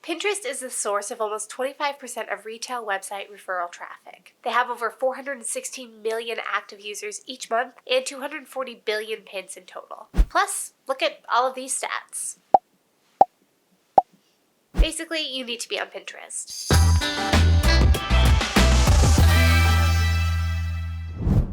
Pinterest is the source of almost 25% of retail website referral traffic. They have over 416 million active users each month and 240 billion pins in total. Plus, look at all of these stats. Basically, you need to be on Pinterest.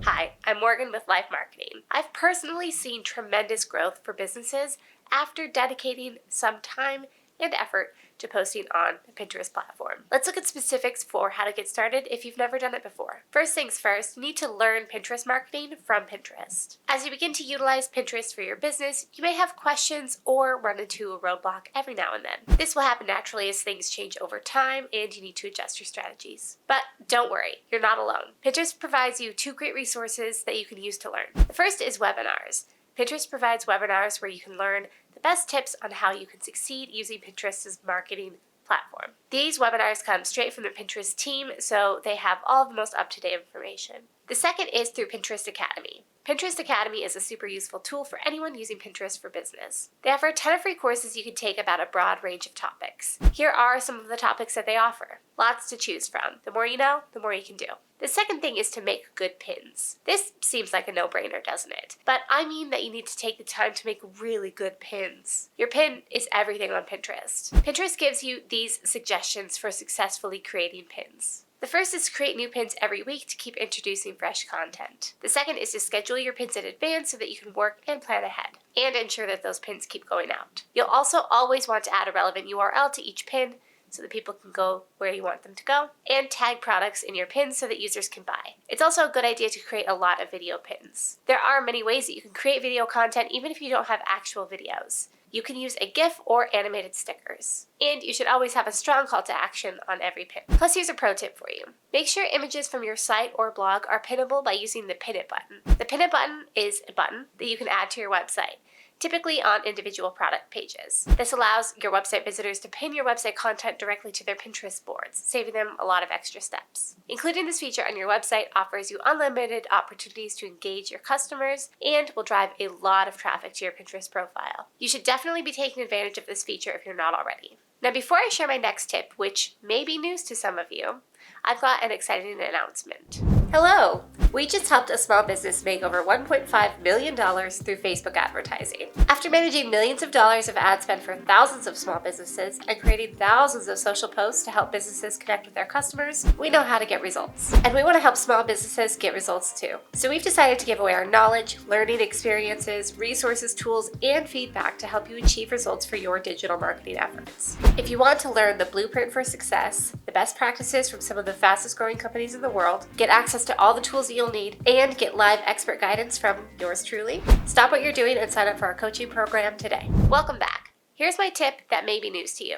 Hi, I'm Morgan with LYFE Marketing. I've personally seen tremendous growth for businesses after dedicating some time and effort to posting on the Pinterest platform. Let's look at specifics for how to get started if you've never done it before. First things first, you need to learn Pinterest marketing from Pinterest. As you begin to utilize Pinterest for your business, you may have questions or run into a roadblock every now and then. This will happen naturally as things change over time and you need to adjust your strategies. But don't worry, you're not alone. Pinterest provides you two great resources that you can use to learn. The first is webinars. Pinterest provides webinars where you can learn the best tips on how you can succeed using Pinterest's marketing platform. These webinars come straight from the Pinterest team, so they have all the most up-to-date information. The second is through Pinterest Academy. Pinterest Academy is a super useful tool for anyone using Pinterest for business. They offer a ton of free courses you can take about a broad range of topics. Here are some of the topics that they offer. Lots to choose from. The more you know, the more you can do. The second thing is to make good pins. This seems like a no-brainer, doesn't it? But I mean that you need to take the time to make really good pins. Your pin is everything on Pinterest. Pinterest gives you these suggestions for successfully creating pins. The first is to create new pins every week to keep introducing fresh content. The second is to schedule your pins in advance so that you can work and plan ahead and ensure that those pins keep going out. You'll also always want to add a relevant URL to each pin so that people can go where you want them to go, and tag products in your pins so that users can buy. It's also a good idea to create a lot of video pins. There are many ways that you can create video content even if you don't have actual videos. You can use a GIF or animated stickers. And you should always have a strong call to action on every pin. Plus, here's a pro tip for you. Make sure images from your site or blog are pinnable by using the Pin It button. The Pin It button is a button that you can add to your website, typically on individual product pages. This allows your website visitors to pin your website content directly to their Pinterest boards, saving them a lot of extra steps. Including this feature on your website offers you unlimited opportunities to engage your customers and will drive a lot of traffic to your Pinterest profile. You should definitely be taking advantage of this feature if you're not already. Now, before I share my next tip, which may be news to some of you, I've got an exciting announcement. Hello! We just helped a small business make over $1.5 million through Facebook advertising. After managing millions of dollars of ad spend for thousands of small businesses and creating thousands of social posts to help businesses connect with their customers, we know how to get results. And we want to help small businesses get results too. So we've decided to give away our knowledge, learning experiences, resources, tools, and feedback to help you achieve results for your digital marketing efforts. If you want to learn the blueprint for success, the best practices from some of the fastest growing companies in the world, get access to all the tools that you'll need, and get live expert guidance from yours truly, stop what you're doing and sign up for our coaching program today. Welcome back. Here's my tip that may be news to you.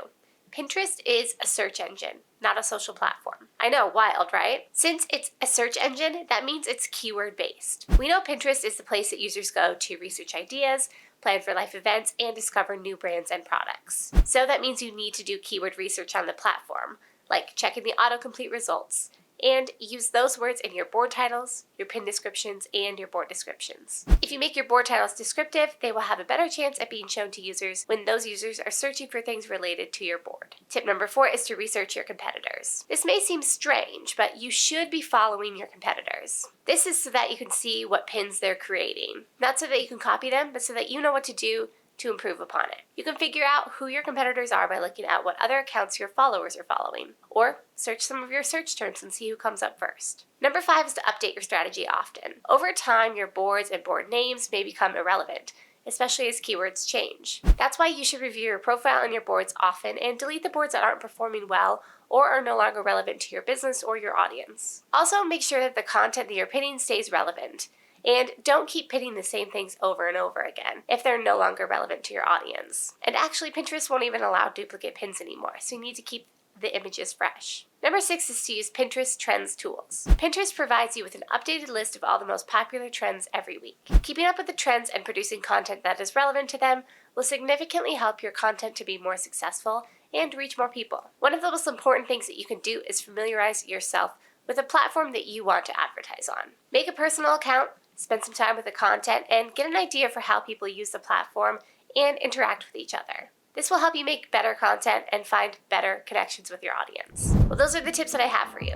Pinterest is a search engine, not a social platform. I know, wild, right? Since it's a search engine, that means it's keyword based. We know Pinterest is the place that users go to research ideas, plan for life events, and discover new brands and products. So that means you need to do keyword research on the platform, like checking the autocomplete results, and use those words in your board titles, your pin descriptions, and your board descriptions. If you make your board titles descriptive, they will have a better chance at being shown to users when those users are searching for things related to your board. Tip number 4 is to research your competitors. This may seem strange, but you should be following your competitors. This is so that you can see what pins they're creating. Not so that you can copy them, but so that you know what to do to improve upon it. You can figure out who your competitors are by looking at what other accounts your followers are following, or search some of your search terms and see who comes up first. Number 5 is to update your strategy often. Over time, your boards and board names may become irrelevant, especially as keywords change. That's why you should review your profile and your boards often and delete the boards that aren't performing well or are no longer relevant to your business or your audience. Also, make sure that the content that you're pinning stays relevant. And don't keep pinning the same things over and over again if they're no longer relevant to your audience. And actually, Pinterest won't even allow duplicate pins anymore, so you need to keep the images fresh. Number 6 is to use Pinterest Trends tools. Pinterest provides you with an updated list of all the most popular trends every week. Keeping up with the trends and producing content that is relevant to them will significantly help your content to be more successful and reach more people. One of the most important things that you can do is familiarize yourself with a platform that you want to advertise on. Make a personal account, spend some time with the content, and get an idea for how people use the platform and interact with each other. This will help you make better content and find better connections with your audience. Well, those are the tips that I have for you.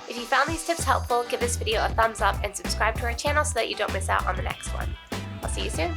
If you found these tips helpful, give this video a thumbs up and subscribe to our channel so that you don't miss out on the next one. I'll see you soon.